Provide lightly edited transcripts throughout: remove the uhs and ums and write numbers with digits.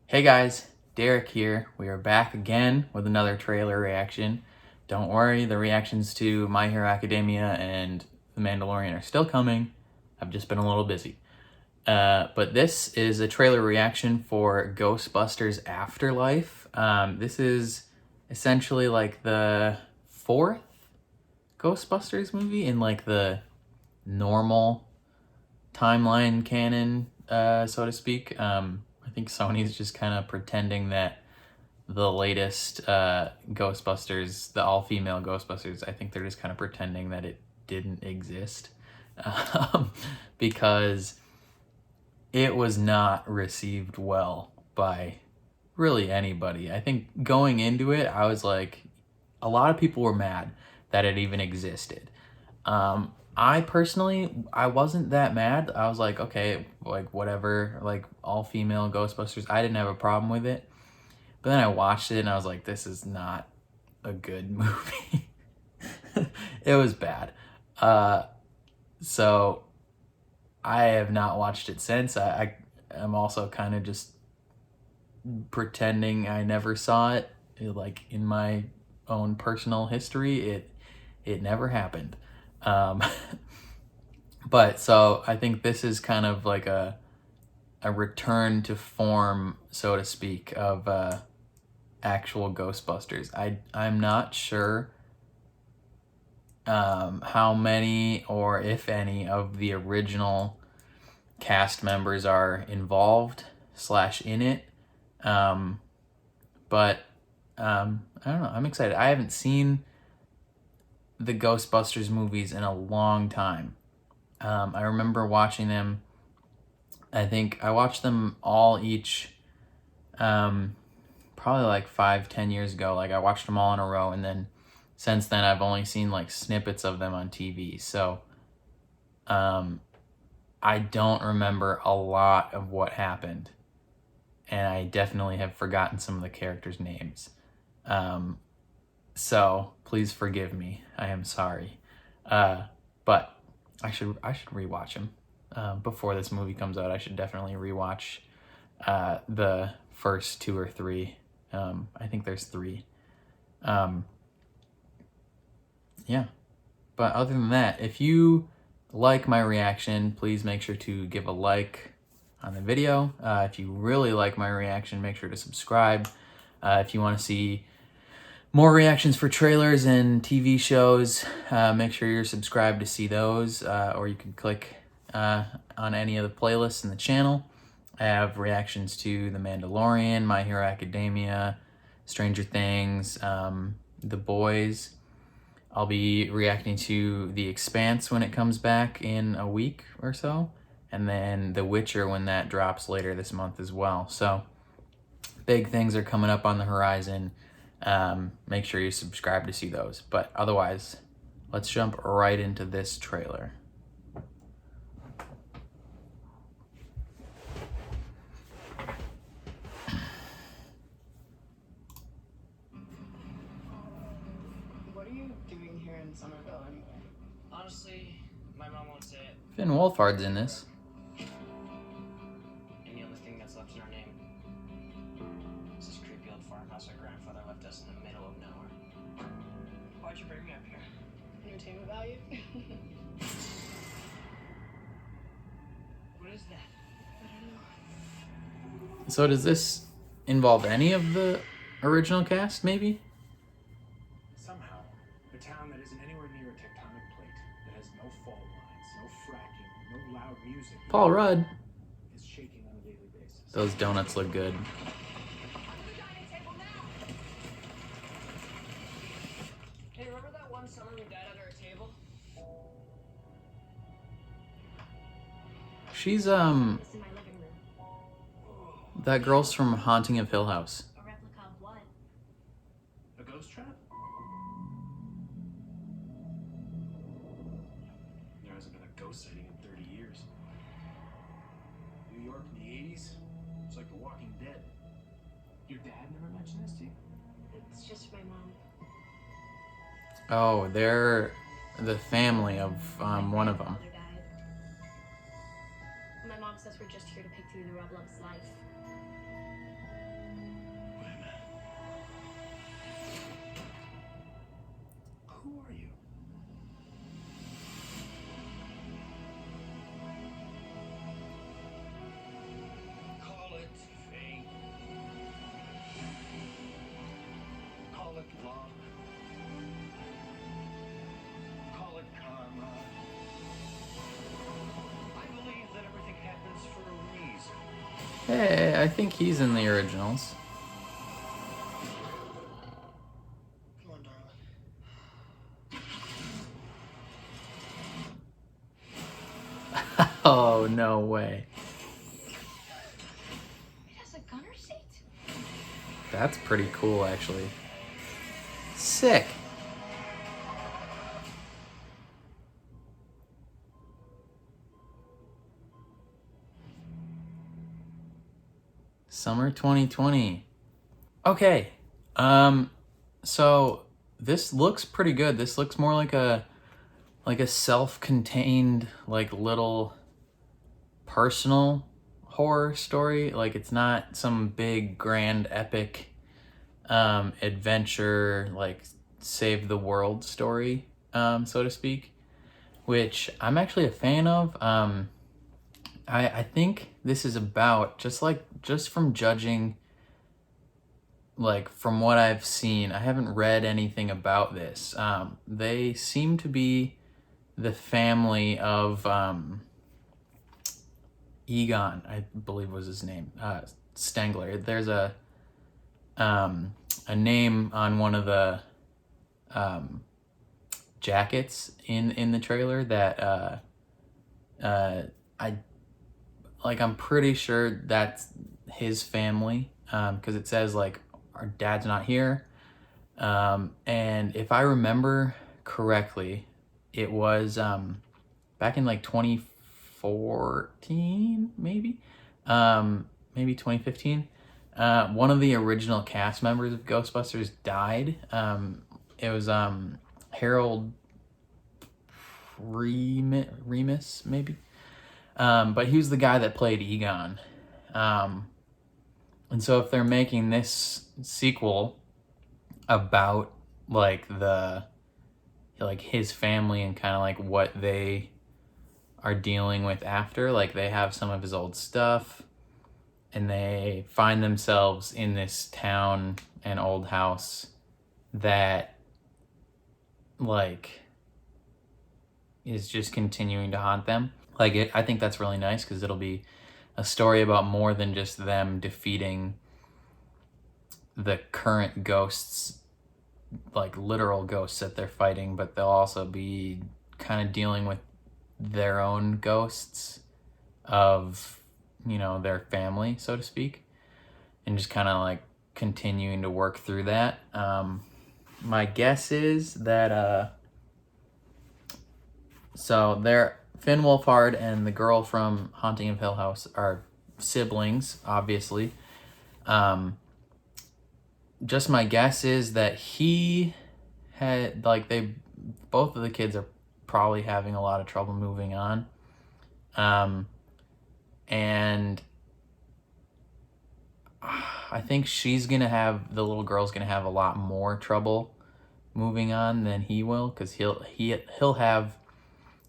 Hey guys, Derek here. We are back again with another trailer reaction. Don't worry, the reactions to My Hero Academia and The Mandalorian are still coming. I've just been a little busy. But this is a trailer reaction for Ghostbusters Afterlife. This is essentially like the fourth Ghostbusters movie in like the normal timeline canon, so to speak. I think Sony's just kind of pretending that the latest Ghostbusters, the all-female Ghostbusters, I think they're just kind of pretending that it didn't exist because it was not received well by really anybody. I think going into it, I was like, a lot of people were mad that it even existed. I personally, I wasn't that mad. I was like, okay, like whatever, like all female Ghostbusters. I didn't have a problem with it. But then I watched it and I was like, this is not a good movie. It was bad. So I have not watched it since. I am also kind of just pretending I never saw it. Like in my own personal history, it never happened. But so I think this is kind of like a return to form, so to speak, of actual Ghostbusters. I'm not sure how many or if any of the original cast members are involved / in it. But I don't know. I'm excited. I haven't seen the Ghostbusters movies in a long time. I remember watching them. I think I watched them all each probably like 5-10 years ago. Like I watched them all in a row, and then since then I've only seen like snippets of them on TV. So I don't remember a lot of what happened, and I definitely have forgotten some of the characters' names. So please forgive me. I am sorry. But I should rewatch them before this movie comes out. I should definitely rewatch the first 2 or 3. I think there's 3. Yeah. But other than that, if you like my reaction, please make sure to give a like on the video. If you really like my reaction, make sure to subscribe. If you want to see more reactions for trailers and TV shows, make sure you're subscribed to see those, or you can click on any of the playlists in the channel. I have reactions to The Mandalorian, My Hero Academia, Stranger Things, The Boys. I'll be reacting to The Expanse when it comes back in a week or so, and then The Witcher when that drops later this month as well. So big things are coming up on the horizon. Make sure you subscribe to see those. But otherwise, let's jump right into this trailer. What are you doing here in Somerville anyway? Honestly, my mom won't say it. Finn Wolfhard's in this. And the only thing that's left in our name is this creepy old farmhouse our grandfather left us in the middle of nowhere. Why'd you bring me up here? Entertainment value? What is that? I don't know. So does this involve any of the original cast, maybe? Somehow, a town that isn't anywhere near a tectonic plate, that has no fault lines, no fracking, no loud music, Paul Rudd. is shaking on a daily basis. Those donuts look good. Hey, remember that one summer we died under a table? She's This is my living room. that girl's from Haunting of Hill House. A replica of what? A ghost trap? There hasn't been a ghost sighting in 30 years. New York in the 80s? It's like The Walking Dead. Your dad never mentioned this to you? It's just my mom. Oh, they're the family of one of them. My father died. My mom says we're just here to pick through the rubble of his life. Hey, I think he's in the originals. Come on, darling. Oh, no way. It has a gunner seat. That's pretty cool, actually. Sick. Summer 2020. Okay. So this looks pretty good. This looks more like a self-contained, like, little personal horror story. Like, it's not some big grand epic adventure, like save the world story, so to speak, which I'm actually a fan of. I think this is about, just from judging, like, from what I've seen, I haven't read anything about this. They seem to be the family of Egon, I believe was his name, Stengler. There's a name on one of the jackets in the trailer that I'm pretty sure that's his family, because it says, like, our dad's not here, and if I remember correctly, it was back in like 2014, maybe 2015. One of the original cast members of Ghostbusters died. It was Harold Remus, maybe. But he was the guy that played Egon. And so if they're making this sequel about, like, his family and kind of like what they are dealing with after, like, they have some of his old stuff and they find themselves in this town and old house that, like, is just continuing to haunt them. Like, I think that's really nice, because it'll be a story about more than just them defeating the current ghosts, like literal ghosts that they're fighting, but they'll also be kind of dealing with their own ghosts of, their family, so to speak, and just kind of like continuing to work through that. My guess is that so Finn Wolfhard and the girl from Haunting of Hill House are siblings, obviously. Just my guess is that he had, like, both of the kids are probably having a lot of trouble moving on. And I think the little girl's gonna have a lot more trouble moving on than he will, because he'll have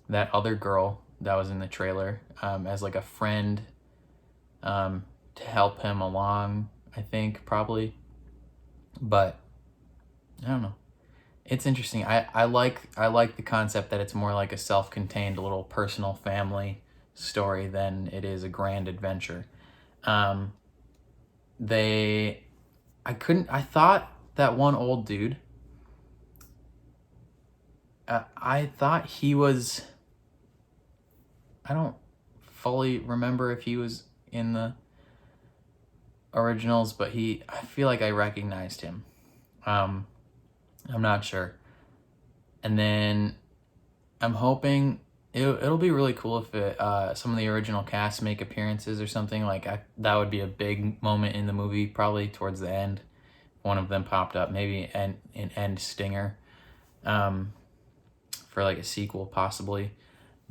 that other girl that was in the trailer as like a friend to help him along, I think, probably. But I don't know. It's interesting. I like the concept that it's more like a self-contained little personal family story than it is a grand adventure. I thought that one old dude, I thought he was, I don't fully remember if he was in the originals, but I feel like I recognized him. I'm not sure. And then I'm hoping it'll be really cool if some of the original cast make appearances or something. Like, that would be a big moment in the movie, probably towards the end. One of them popped up, maybe an end stinger, for like a sequel possibly.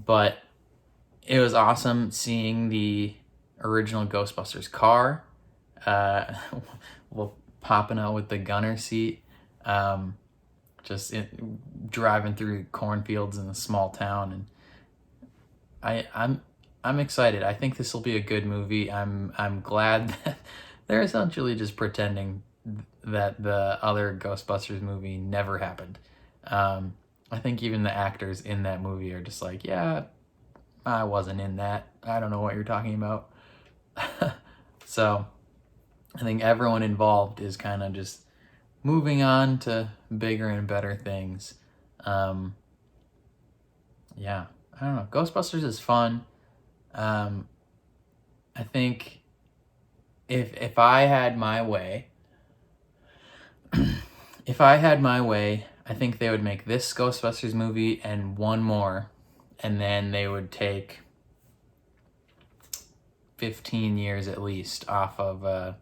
But it was awesome seeing the original Ghostbusters car, popping out with the gunner seat, driving through cornfields in a small town, and I'm excited. I think this will be a good movie. I'm glad that they're essentially just pretending that the other Ghostbusters movie never happened. I think even the actors in that movie are just like, yeah, I wasn't in that. I don't know what you're talking about. So I think everyone involved is kind of just moving on to bigger and better things. Yeah, I don't know. Ghostbusters is fun. I think if I had my way, I think they would make this Ghostbusters movie and one more, and then they would take 15 years at least off of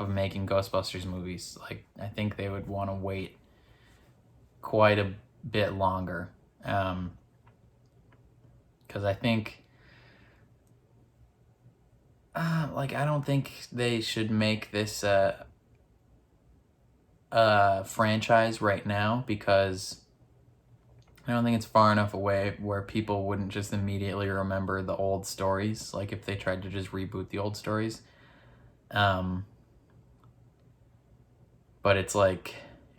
making Ghostbusters movies. Like, I think they would want to wait quite a bit longer, because I think like, I don't think they should make this franchise right now, because I don't think it's far enough away where people wouldn't just immediately remember the old stories, like if they tried to just reboot the old stories. But it's like,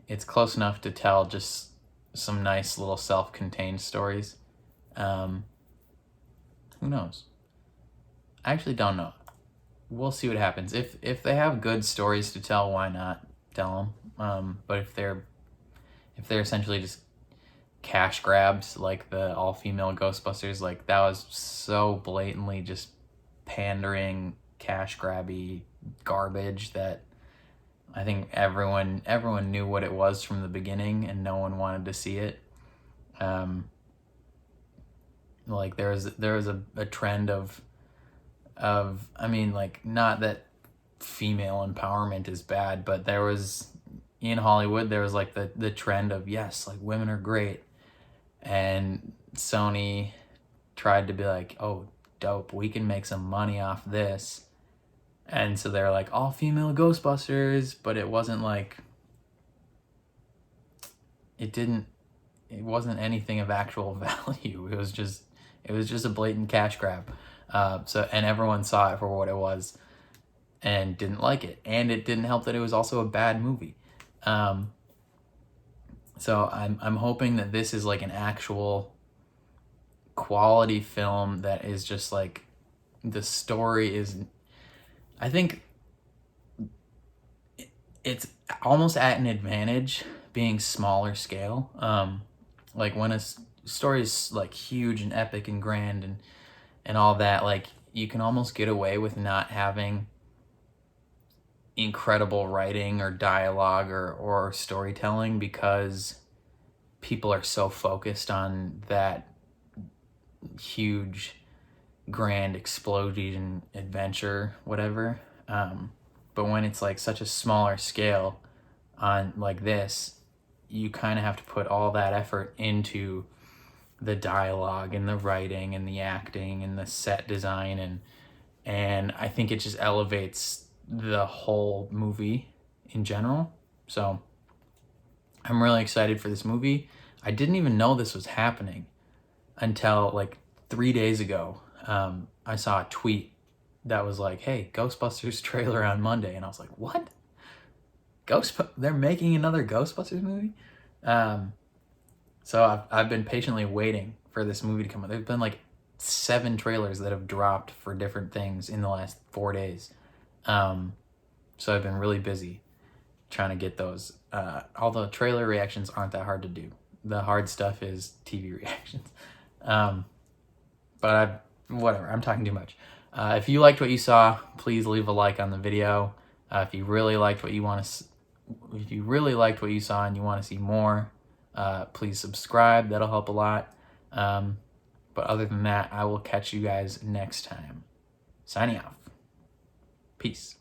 it's close enough to tell just some nice little self-contained stories. Who knows? I actually don't know. We'll see what happens. If they have good stories to tell, why not tell them? But if they're essentially just cash grabs, like the all-female Ghostbusters, like, that was so blatantly just pandering, cash grabby garbage that I think everyone knew what it was from the beginning, and no one wanted to see it. Like, there was a trend of I mean, like, not that female empowerment is bad, but there was, in Hollywood, there was like the trend of, yes, like, women are great, and Sony tried to be like, oh, dope, we can make some money off this. And so they're like, all female Ghostbusters, but it wasn't like, it wasn't anything of actual value. It was just a blatant cash grab. And everyone saw it for what it was and didn't like it. And it didn't help that it was also a bad movie. So I'm hoping that this is like an actual quality film that is just like, the story is, I think it's almost at an advantage being smaller scale. Like, when a story is like huge and epic and grand and all that, like, you can almost get away with not having incredible writing or dialogue or storytelling, because people are so focused on that huge grand explosion adventure, whatever. But when it's like such a smaller scale on like this, you kind of have to put all that effort into the dialogue and the writing and the acting and the set design, and I think it just elevates the whole movie in general. So I'm really excited for this movie. I didn't even know this was happening until like 3 days ago. I saw a tweet that was like, hey, Ghostbusters trailer on Monday, and I was like, what? They're making another Ghostbusters movie? So I've been patiently waiting for this movie to come out. There's been like 7 trailers that have dropped for different things in the last 4 days. So I've been really busy trying to get those. Although trailer reactions aren't that hard to do. The hard stuff is TV reactions. But whatever, I'm talking too much. If you liked what you saw, please leave a like on the video. If you really liked what you saw and you want to see more, please subscribe. That'll help a lot. But other than that, I will catch you guys next time. Signing off. Peace.